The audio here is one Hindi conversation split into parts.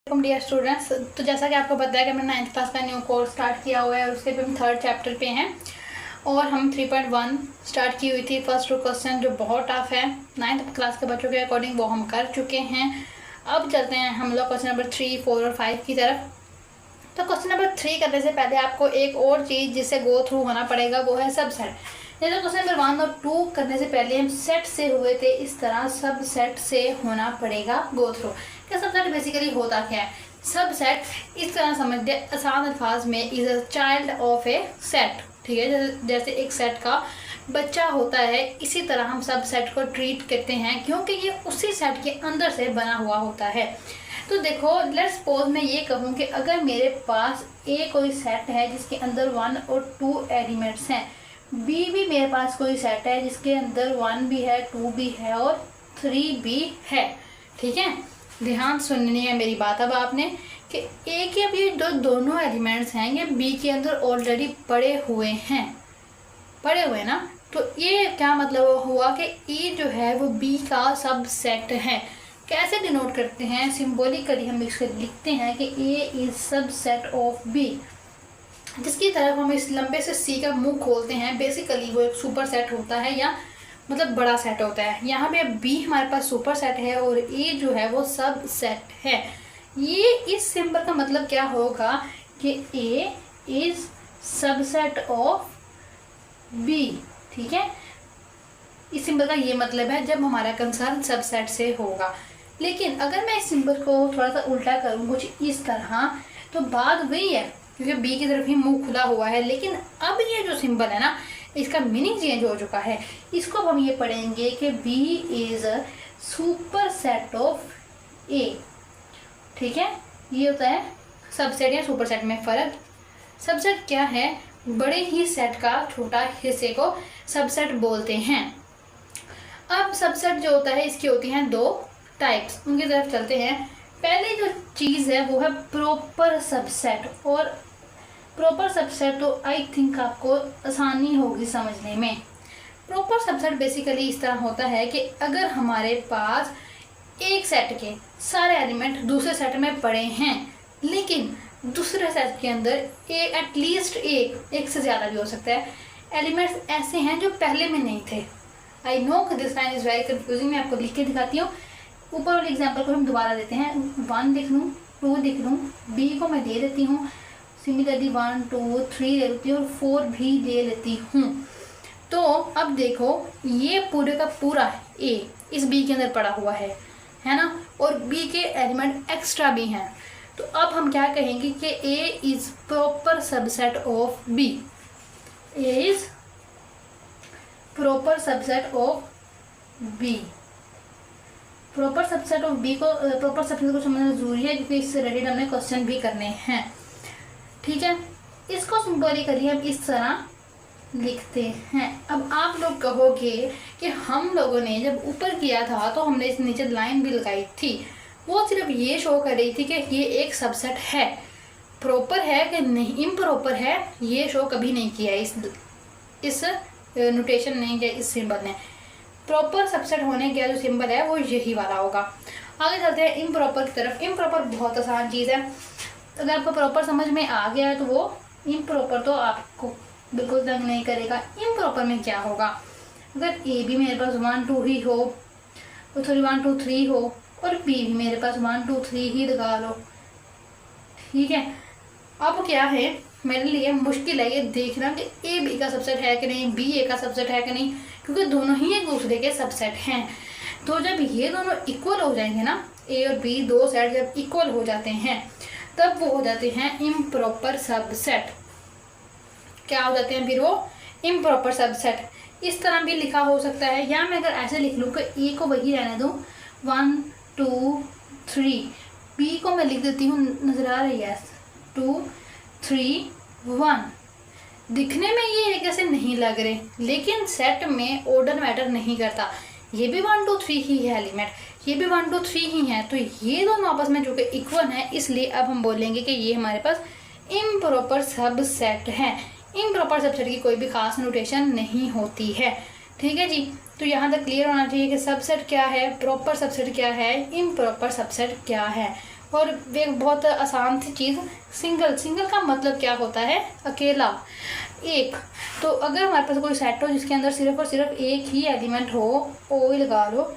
Welcome dear students. तो जैसा कि आपको पता है कि मैंने 9th क्लास का न्यू कोर्स स्टार्ट किया हुआ है और उसके भी हम 3rd चैप्टर पे हैं और हम 3.1 स्टार्ट की हुई थी फर्स्ट 2 क्वेश्चन जो बहुत टफ है 9th क्लास के बच्चों के अकॉर्डिंग, वो हम कर चुके हैं। अब चलते हैं हम लोग क्वेश्चन नंबर 3, 4 और 5 की तरफ। तो क्वेश्चन नंबर 3 करने से पहले आपको एक और चीज़ जिससे गो थ्रू होना पड़ेगा, वो है सबसेट। जैसे क्वेश्चन नंबर 1 और 2 करने से पहले हम सेट से हुए थे, इस तरह सब सेट से होना पड़ेगा गो थ्रू। क्या सबसेट बेसिकली होता क्या है? सबसेट इस तरह समझते हैं आसान अल्फाज में, is a child of A set. ठीक है, जैसे एक सेट का बच्चा होता है, इसी तरह हम सब सेट को ट्रीट करते हैं क्योंकि ये उसी सेट के अंदर से बना हुआ होता है। तो देखो, लेट्स सपोज मैं ये कहूँ कि अगर मेरे पास ए कोई सेट है जिसके अंदर 1 और 2 एलिमेंट्स हैं, बी भी मेरे पास कोई सेट है जिसके अंदर 1 भी है, 2 भी है और 3 भी है। ठीक है, ध्यान सुननी है मेरी बात अब आपने कि ए के भी जो दोनों एलिमेंट्स हैं ये बी के अंदर ऑलरेडी पड़े हुए ना। तो ये क्या मतलब हुआ कि ए जो है वो बी का सब सेट है। कैसे डिनोट करते हैं? सिंबॉलिकली हम इसको लिखते हैं कि ए इज सब सेट ऑफ बी, जिसकी तरफ हम इस लंबे से सी का मुंह खोलते हैं। बेसिकली वो एक सुपर सेट होता है या मतलब बड़ा सेट होता है। यहाँ पे बी हमारे पास सुपर सेट है और ए जो है वो सब सेट है। ये इस सिंबल का मतलब क्या होगा कि A is subset of B. ठीक है, इस सिंबल का ये मतलब है जब हमारा कंसर्न सबसेट से होगा। लेकिन अगर मैं इस सिंबल को थोड़ा सा उल्टा करूँ कुछ इस तरह, तो बात वही है क्योंकि बी की तरफ ही मुंह खुला हुआ है। लेकिन अब ये जो सिंबल है ना, इसका मीनिंग चेंज हो चुका है। इसको अब हम ये पढ़ेंगे कि B is a super set of A। ठीक है, ये होता है सबसेट या सुपर सेट में फ़र्क। सबसेट क्या है? बड़े ही सेट का छोटा हिस्से को सबसेट बोलते हैं। अब सबसेट जो होता है इसकी होती हैं 2 टाइप्स, उनकी तरफ चलते हैं। पहली जो चीज़ है वो है प्रॉपर सबसेट। और प्रॉपर सबसेट तो आई थिंक आपको आसानी होगी समझने में। प्रॉपर सबसेट बेसिकली इस तरह होता है कि अगर हमारे पास एक सेट के सारे एलिमेंट दूसरे सेट में पड़े हैं, लेकिन दूसरे सेट के अंदर एटलीस्ट एक से ज़्यादा भी हो सकता है एलिमेंट्स ऐसे हैं जो पहले में नहीं थे। I know this line is very confusing, मैं आपको लिख के दिखाती हूँ। ऊपर वाले एग्जाम्पल को हम दोबारा देते हैं। 1 लिख लूँ, 2 लिख लूँ, बी को मैं दे देती हूँ सिमिलरली 1, 2, 3 ले लेती हूँ और 4 भी ले लेती हूँ। तो अब देखो, ये पूरे का पूरा ए इस बी के अंदर पड़ा हुआ है ना, और बी के एलिमेंट एक्स्ट्रा भी हैं। तो अब हम क्या कहेंगे कि A is proper subset of B. A is proper subset of B. Proper subset of B को प्रॉपर सबसेट को समझना जरूरी है क्योंकि इससे रिलेटेड हमने क्वेश्चन भी करने हैं। ठीक है, इसको सिंबॉलिकली हम इस तरह लिखते हैं। अब आप लोग कहोगे कि हम लोगों ने जब ऊपर किया था तो हमने इस नीचे लाइन भी लगाई थी, वो सिर्फ ये शो कर रही थी कि ये एक सबसेट है। प्रॉपर है कि नहीं इम्प्रॉपर है ये शो कभी नहीं किया इस नोटेशन नहीं किया इस सिंबल ने। प्रॉपर सबसेट होने का जो सिंबल है वो यही वाला होगा। आगे चलते हैं इम्प्रॉपर की तरफ। इम्प्रॉपर बहुत आसान चीज़ है, अगर आपको प्रॉपर समझ में आ गया है तो वो इम्प्रॉपर तो आपको बिल्कुल तंग नहीं करेगा। इम्प्रॉपर में क्या होगा? अगर ए भी मेरे पास 1, 2 ही हो, सॉरी 1, 2, 3 हो और बी भी मेरे पास 1, 2, 3 ही लगा लो। ठीक है, अब क्या है मेरे लिए मुश्किल है ये देखना कि ए बी का सबसेट है कि नहीं, बी ए का सबसेट है कि नहीं, क्योंकि दोनों ही एक दूसरे के सबसेट हैं। तो जब ये दोनों इक्वल हो जाएंगे ना, ए और बी 2 सेट जब इक्वल हो जाते हैं तब वो हो जाते हैं इम्प्रॉपर सबसेट। क्या हो जाते हैं फिर वो? Improper subset. इस तरह भी लिखा हो सकता है, या मैं अगर ऐसे लिख लूँ कि ए को वही रहने दूँ 1, 2, 3, बी को मैं लिख देती हूँ, नजर आ रही है 2, 3, 1। दिखने में ये एक जैसे नहीं लग रहे, लेकिन सेट में ऑर्डर मैटर नहीं करता। ये भी 1, 2, 3 ही है एलिमेंट, ये भी 1, 2, 3 ही है, तो ये दोनों आपस में जो कि इक्वल है, इसलिए अब हम बोलेंगे कि ये हमारे पास इम्प्रॉपर सबसेट है। इम्प्रॉपर सबसेट की कोई भी खास नोटेशन नहीं होती है। ठीक है जी, तो यहाँ तक क्लियर होना चाहिए कि सबसेट क्या है, प्रॉपर सबसेट क्या है, इम्प्रॉपर सबसेट क्या है। और एक बहुत आसान सी चीज़, सिंगल का मतलब क्या होता है? अकेला, एक। तो अगर हमारे पास कोई सेट हो जिसके अंदर सिर्फ और सिर्फ एक ही एलिमेंट हो, ओ ही लगा लो,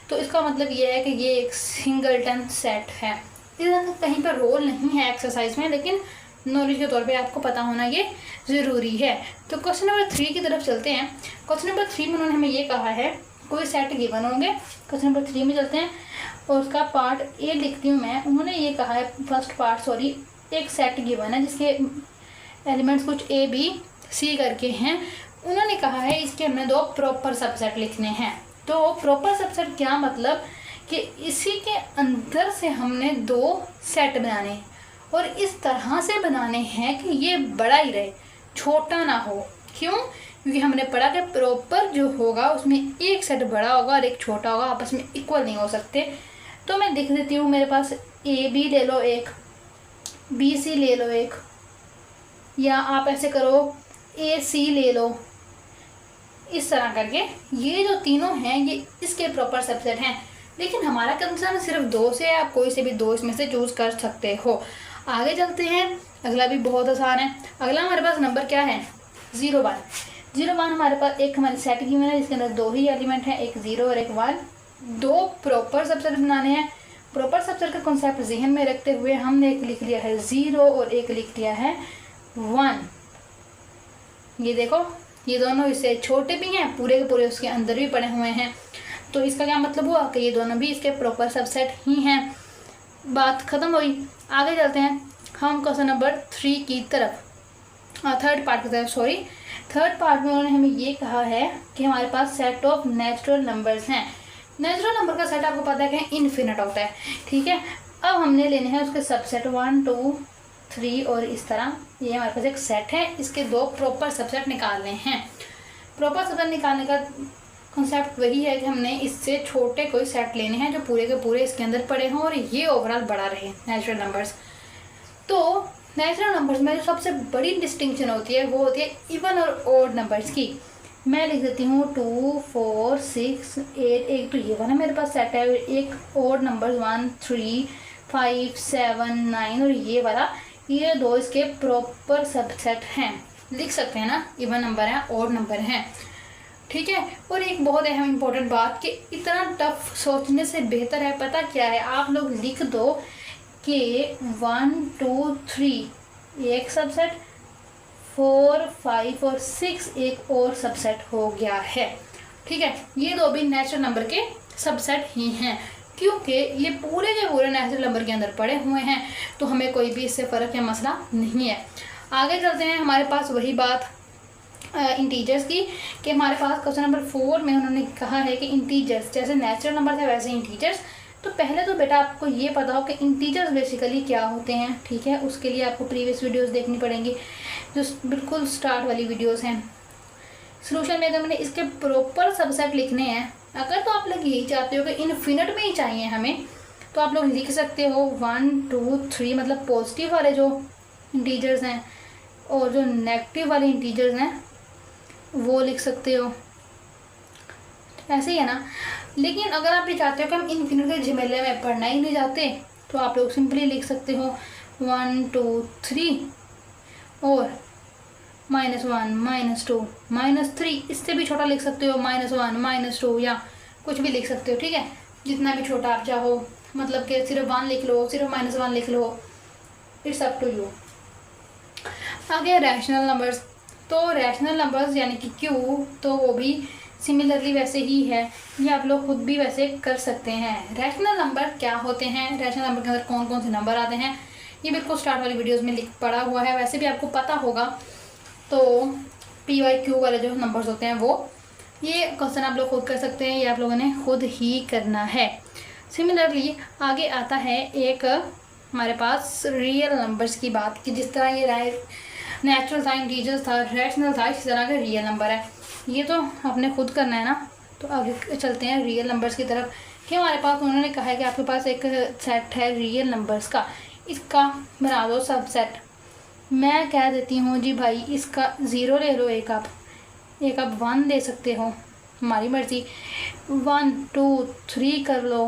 तो इसका मतलब ये है कि ये एक सिंगलटन सेट है। इसका कहीं पर रोल नहीं है एक्सरसाइज में, लेकिन नॉलेज के तौर पे आपको पता होना ये ज़रूरी है। तो क्वेश्चन नंबर 3 की तरफ चलते हैं। क्वेश्चन नंबर 3 में उन्होंने हमें ये कहा है कोई सेट गिवन होंगे। क्वेश्चन नंबर 3 में चलते हैं और उसका पार्ट ए लिखती हूँ मैं। उन्होंने ये कहा है फर्स्ट पार्ट, एक सेट गिवन है जिसके एलिमेंट्स कुछ ए बी सी करके हैं। उन्होंने कहा है इसके हमें 2 प्रॉपर सबसेट लिखने हैं। तो प्रॉपर सबसेट क्या मतलब कि इसी के अंदर से हमने 2 सेट बनाने और इस तरह से बनाने हैं कि ये बड़ा ही रहे, छोटा ना हो। क्यों? क्योंकि हमने पढ़ा कि प्रॉपर जो होगा उसमें एक सेट बड़ा होगा और एक छोटा होगा, आपस में इक्वल नहीं हो सकते। तो मैं लिख देती हूँ, मेरे पास ए बी ले लो एक, बी सी ले लो एक, या आप ऐसे करो ए सी ले लो। इस तरह करके ये जो तीनों हैं ये इसके प्रॉपर सबसेट हैं। लेकिन हमारा कंसर्न सिर्फ 2 से है, आप कोई से भी 2 इसमें से चूज़ कर सकते हो। आगे चलते हैं, अगला भी बहुत आसान है। अगला हमारे पास नंबर क्या है? 0 1 हमारे पास एक हमारे सेट गिवन है जिसके अंदर 2 ही एलिमेंट हैं, एक 0 और एक 1। 2 प्रॉपर सबसेट बनाने हैं। प्रॉपर सबसेट का कॉन्सेप्ट जहन में रखते हुए हमने एक लिख लिया है 0 और एक लिख लिया है 1। ये देखो, ये दोनों इससे छोटे भी हैं, पूरे के पूरे उसके अंदर भी पड़े हुए हैं। तो इसका क्या मतलब हुआ कि ये दोनों भी इसके प्रॉपर सबसेट ही हैं। बात ख़त्म हुई। आगे चलते हैं हम क्वेश्चन नंबर 3 की तरफ, थर्ड पार्ट की तरफ। थर्ड पार्ट में उन्होंने हमें ये कहा है कि हमारे पास सेट ऑफ नेचुरल नंबर्स हैं। नेचुरल नंबर का सेट आपको पता है कि इन्फिनिट होता है, ठीक है। अब हमने लेने हैं उसके सबसेट 1 2 3 और इस तरह। ये हमारे पास एक सेट है, इसके 2 प्रॉपर सबसेट निकालने हैं। प्रॉपर सबसेट निकालने का कॉन्सेप्ट वही है कि हमने इससे छोटे कोई सेट लेने हैं जो पूरे के पूरे इसके अंदर पड़े हों और ये ओवरऑल बड़ा रहे, नेचुरल नंबर्स। तो नेचुरल नंबर्स में जो सबसे बड़ी डिस्टिंक्शन होती है वो होती है इवन और ऑड नंबर्स की। मैं लिख देती हूँ 2 4 6 8। एक तो ये वाला मेरे पास सेट है, एक ऑड नंबर्स 1 3 5 7 9 और ये वाला, ये 2 इसके प्रॉपर सबसेट हैं। लिख सकते हैं ना, इवन नंबर है, ऑड नंबर हैं, ठीक है। और एक बहुत अहम इम्पोर्टेंट बात कि इतना टफ सोचने से बेहतर है, पता क्या है, आप लोग लिख दो कि 1 2 3 एक सबसेट, 4 5 और 6 एक और सबसेट हो गया है, ठीक है। ये 2 भी नेचुरल नंबर के सबसेट ही हैं क्योंकि ये पूरे के पूरे नेचुरल नंबर के अंदर पड़े हुए हैं, तो हमें कोई भी इससे फ़र्क या मसला नहीं है। आगे चलते हैं, हमारे पास वही बात इंटीजर्स की कि हमारे पास क्वेश्चन नंबर 4 में उन्होंने कहा है कि इंटीजर्स जैसे नेचुरल नंबर थे वैसे इंटीजर्स। तो पहले तो बेटा आपको ये पता हो कि इंटीजर्स बेसिकली क्या होते हैं, ठीक है। उसके लिए आपको प्रीवियस वीडियोस देखनी पड़ेंगी जो बिल्कुल स्टार्ट वाली वीडियोस हैं। सोल्यूशन में मैंने इसके प्रॉपर सबसेट लिखने हैं। अगर तो आप लोग यही चाहते हो कि इनफिनिट में ही चाहिए हमें, तो आप लोग लिख सकते हो 1 2 3 मतलब पॉजिटिव वाले जो इंटीजर्स हैं, और जो नेगेटिव वाले इंटीजर्स हैं वो लिख सकते हो, ऐसे ही है ना। लेकिन अगर आप ये चाहते हो कि हम इनफिनिट के झमेले में पढ़ना ही नहीं चाहते, तो आप लोग सिंपली लिख सकते हो 1 2 3 और -1 -2 -3। इससे भी छोटा लिख सकते हो, -1 -2 या कुछ भी लिख सकते हो, ठीक है। जितना भी छोटा आप चाहो, मतलब कि सिर्फ 1 लिख लो, सिर्फ -1 लिख लो, इट्स अप टू यू। आगे रैशनल नंबर्स। तो रैशनल नंबर्स यानी कि क्यू, तो वो भी सिमिलरली वैसे ही है, ये आप लोग खुद भी वैसे कर सकते हैं। रैशनल नंबर क्या होते हैं, रैशनल नंबर के अंदर कौन कौन से नंबर आते हैं, ये बिल्कुल स्टार्ट वाली वीडियोस में लिख पड़ा हुआ है, वैसे भी आपको पता होगा। तो PYQ वाले जो नंबर्स होते हैं वो, ये क्वेश्चन आप लोग खुद कर सकते हैं, ये आप लोगों ने खुद ही करना है। सिमिलरली आगे आता है एक हमारे पास रियल नंबर्स की बात, कि जिस तरह ये नेचुरल था, इंटीजर्स था, रैशनल था, इसी तरह का रियल नंबर है। ये तो आपने खुद करना है ना। तो आगे चलते हैं रियल नंबर्स की तरफ कि हमारे पास उन्होंने कहा है कि आपके पास एक सेट है रियल नंबर्स का, इसका बना दो सबसेट। मैं कह देती हूँ जी भाई इसका 0 ले लो, एक आप 1 दे सकते हो, हमारी मर्ज़ी। 1 2 3 कर लो,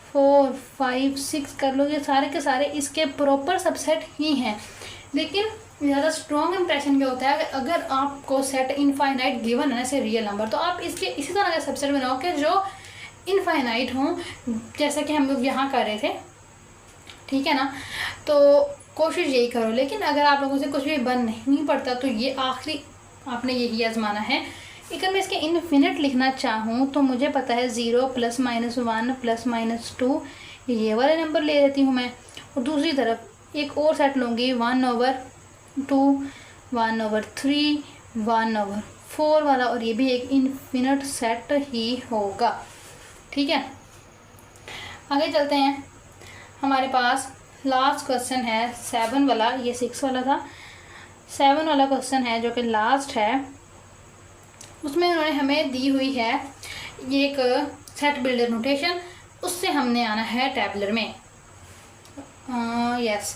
4 5 6 कर लो, ये सारे के सारे इसके प्रॉपर सबसेट ही हैं। लेकिन ज़्यादा स्ट्रॉन्ग इंप्रेशन क्या होता है, अगर आपको सेट इनफाइनाइट गिवन है ऐसे रियल नंबर, तो आप इसके इसी तरह के सबसेट बनाओ कि जो इनफाइनाइट हों, जैसा कि हम लोग यहाँ कर रहे थे, ठीक है ना। तो कोशिश यही करो। लेकिन अगर आप लोगों से कुछ भी बन नहीं पड़ता तो ये आखिरी आपने यही आजमाना है। अगर मैं इसके इन्फिनिट लिखना चाहूँ तो मुझे पता है 0 +- 1 +- 2 ये वाले नंबर ले लेती हूँ मैं। और दूसरी तरफ एक और सेट लूँगी 1/2, 1/3, 1/4 वाला, और ये भी एक इन्फिनिट सेट ही होगा। ठीक है, आगे चलते हैं। हमारे पास लास्ट क्वेश्चन है 7 वाला, ये 6 वाला था। 7 वाला क्वेश्चन है जो कि लास्ट है। उसमें उन्होंने हमें दी हुई है ये एक सेट बिल्डर नोटेशन, उससे हमने आना है टैबलर में। यस,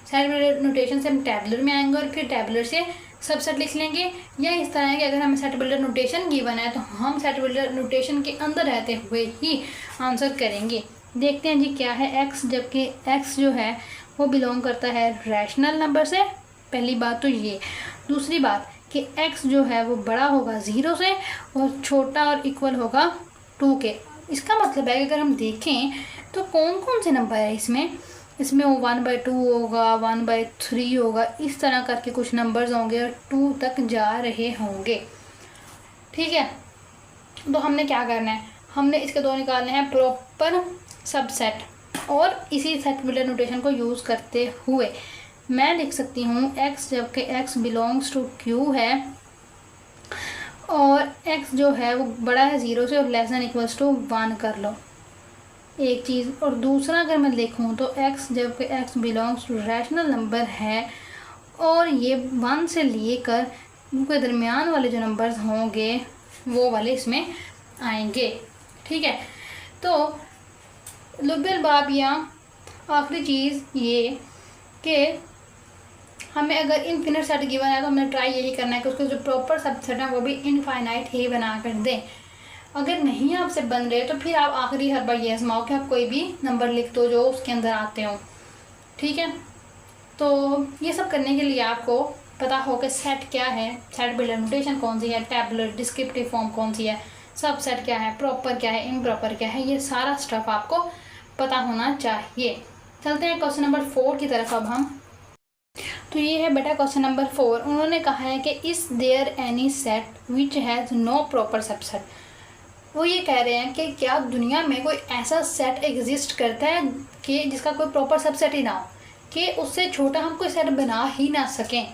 सेट बिल्डर नोटेशन से हम टैबलर में आएंगे और फिर टैबलर से सबसेट लिख लेंगे। या इस तरह है कि अगर हमें सेट बिल्डर नोटेशन गिवन है तो हम सेट बिल्डर नोटेशन के अंदर रहते हुए ही आंसर करेंगे। देखते हैं जी क्या है x, जबकि x जो है वो बिलोंग करता है रैशनल नंबर से। पहली बात तो ये। दूसरी बात कि x जो है वो बड़ा होगा 0 से और छोटा और इक्वल होगा 2 के। इसका मतलब है कि अगर हम देखें तो कौन कौन से नंबर है इसमें वो 1/2 होगा, 1/3 होगा, इस तरह करके कुछ नंबर्स होंगे और 2 तक जा रहे होंगे। ठीक है, तो हमने क्या करना है, हमने इसके दो निकालने हैं प्रॉपर सबसेट, और इसी सेट बिल्डर नोटेशन को यूज़ करते हुए मैं लिख सकती हूँ x, जबकि x बिलोंग्स टू q है और x जो है वो बड़ा है 0 से और <= 1 कर लो एक चीज़। और दूसरा अगर मैं लिखूँ तो x, जबकि x belongs to rational number है और ये 1 से लेकर उनके दरमियान वाले जो नंबर्स होंगे वो वाले इसमें आएंगे। ठीक है, तो लुबिल बाब या आखिरी चीज़ ये कि हमें अगर इनफिनिट सेट गिवन है तो हमें ट्राई यही करना है कि उसके जो प्रॉपर सबसेट है वो भी इनफाइनाइट ही बना कर दें। अगर नहीं आपसे बन रहे तो फिर आप आखिरी हर बार ये आजमाओ कि आप कोई भी नंबर लिख दो जो उसके अंदर आते हो। ठीक है, तो ये सब करने के लिए आपको पता हो कि सेट क्या है, सेट बिल्डर नोटेशन कौन सी है, टैबुलर डिस्क्रिप्टिव फॉर्म कौन सी है, सबसेट क्या है, प्रॉपर क्या है, इम्प्रॉपर क्या है, ये सारा स्टफ आपको पता होना चाहिए। चलते हैं क्वेश्चन नंबर 4 की तरफ अब हम। तो ये है बेटा क्वेश्चन नंबर 4। उन्होंने कहा है कि इस there any set which has no proper subset. वो ये कह रहे हैं कि क्या दुनिया में कोई ऐसा सेट एग्जिस्ट करता है कि जिसका कोई प्रॉपर सबसेट ही ना हो, कि उससे छोटा हम कोई सेट बना ही ना सकें।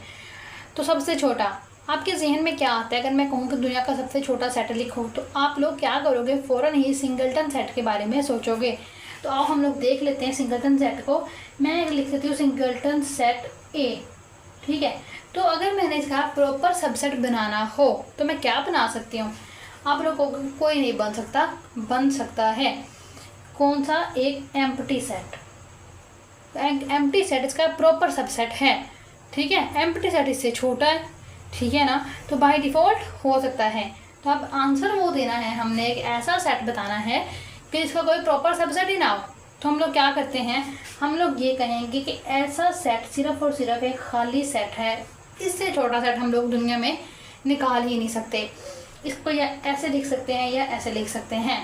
तो सबसे छोटा आपके जहन में क्या आता है? अगर मैं कहूँ कि दुनिया का सबसे छोटा सेट लिखो तो आप लोग क्या करोगे? फ़ौरन ही सिंगलटन सेट के बारे में सोचोगे। तो आओ हम लोग देख लेते हैं सिंगलटन सेट को। मैं लिख सकती हूँ सिंगलटन सेट ए। ठीक है, तो अगर मैंने इसका प्रॉपर सबसेट बनाना हो तो मैं क्या बना सकती हूँ? आप लोगों को कोई नहीं बन सकता है। कौन सा? एक एम्प्टी सेट। एम्प्टी सेट इसका प्रॉपर सबसेट है। ठीक है, एम्प्टी सेट इससे छोटा है। ठीक है ना, तो बाय डिफ़ॉल्ट हो सकता है। तो अब आंसर वो देना है, हमने एक ऐसा सेट बताना है कि इसका कोई प्रॉपर सबसेट ही ना हो। तो हम लोग क्या करते हैं, हम लोग ये कहेंगे कि ऐसा सेट सिर्फ और सिर्फ एक खाली सेट है, इससे छोटा सेट हम लोग दुनिया में निकाल ही नहीं सकते। इसको या ऐसे लिख सकते हैं या ऐसे लिख सकते हैं।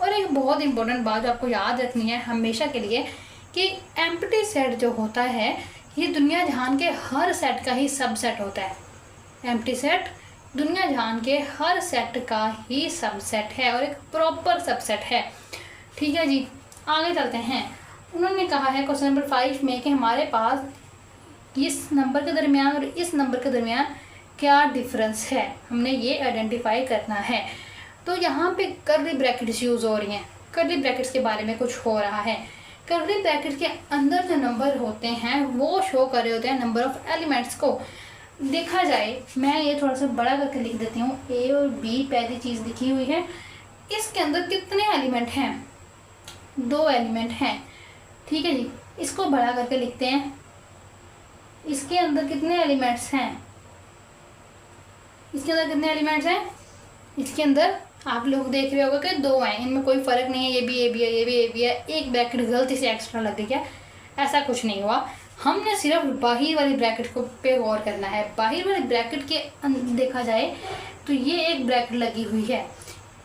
और एक बहुत इंपॉर्टेंट बात आपको याद रखनी है हमेशा के लिए कि एम्प्टी सेट जो होता है ये दुनिया जहान के हर सेट का ही सबसेट होता है। एम्प्टी सेट दुनिया जहान के हर सेट का ही सबसेट है और एक प्रॉपर सबसेट है। ठीक है जी, आगे चलते हैं। उन्होंने कहा है क्वेश्चन नंबर 5 में कि हमारे पास इस नंबर के दरमियान और इस नंबर के दरमियान क्या डिफरेंस है, हमने ये आइडेंटिफाई करना है। तो यहाँ पे कर्ली ब्रैकेट्स यूज़ हो रही हैं। कर्ली ब्रैकेट्स के बारे में कुछ हो रहा है। कर्ली ब्रैकेट्स के अंदर जो नंबर होते हैं वो शो कर रहे होते हैं नंबर ऑफ एलिमेंट्स को। देखा जाए, मैं ये थोड़ा सा बड़ा करके लिख देती हूँ। ए और बी पहली चीज़ लिखी हुई है। इसके अंदर कितने एलिमेंट हैं? 2 एलिमेंट हैं। ठीक है जी, इसको बड़ा करके लिखते हैं। इसके अंदर कितने एलिमेंट्स हैं? इसके अंदर कितने एलिमेंट्स हैं? इसके अंदर आप लोग देख रहे होगे कि 2 हैं, इनमें कोई फ़र्क नहीं है, ये भी ए बी है, ये भी ए बी है, एक ब्रैकेट गलती से एक्स्ट्रा लग गई है, ऐसा कुछ नहीं हुआ। हमने सिर्फ बाहर वाली ब्रैकेट को पे गौर करना है। बाहर वाली ब्रैकेट के देखा जाए तो ये एक ब्रैकेट लगी हुई है,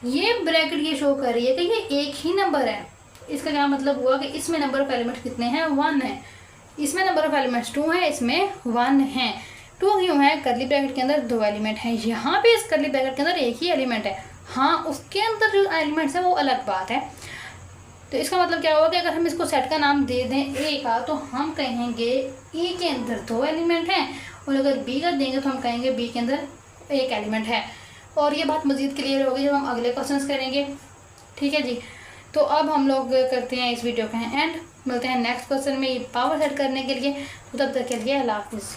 ये ब्रैकेट ये शो कर रही है कि ये एक ही नंबर है। इसका क्या मतलब हुआ कि इसमें नंबर ऑफ एलिमेंट्स कितने हैं, 1 है। इसमें नंबर ऑफ एलिमेंट्स 2 है, इसमें 1 है। 2 क्यों है, करली ब्रैकेट के अंदर 2 एलिमेंट हैं, यहाँ पे इस करली ब्रैकेट के अंदर एक ही एलिमेंट है। हाँ, उसके अंदर जो एलिमेंट्स हैं वो अलग बात है। तो इसका मतलब क्या हुआ कि अगर हम इसको सेट का नाम दे दें ए का, तो हम कहेंगे ए के अंदर 2 एलिमेंट हैं, और अगर बी का देंगे तो हम कहेंगे बी के अंदर 1 एलिमेंट है। और ये बात मज़ीद क्लियर होगी जब हम अगले क्वेश्चंस करेंगे। ठीक है जी, तो अब हम लोग करते हैं इस वीडियो का एंड, मिलते हैं नेक्स्ट क्वेश्चन में ये पावर सेट करने के लिए। तो तब तक के लिए अल्लाह हाफिज़।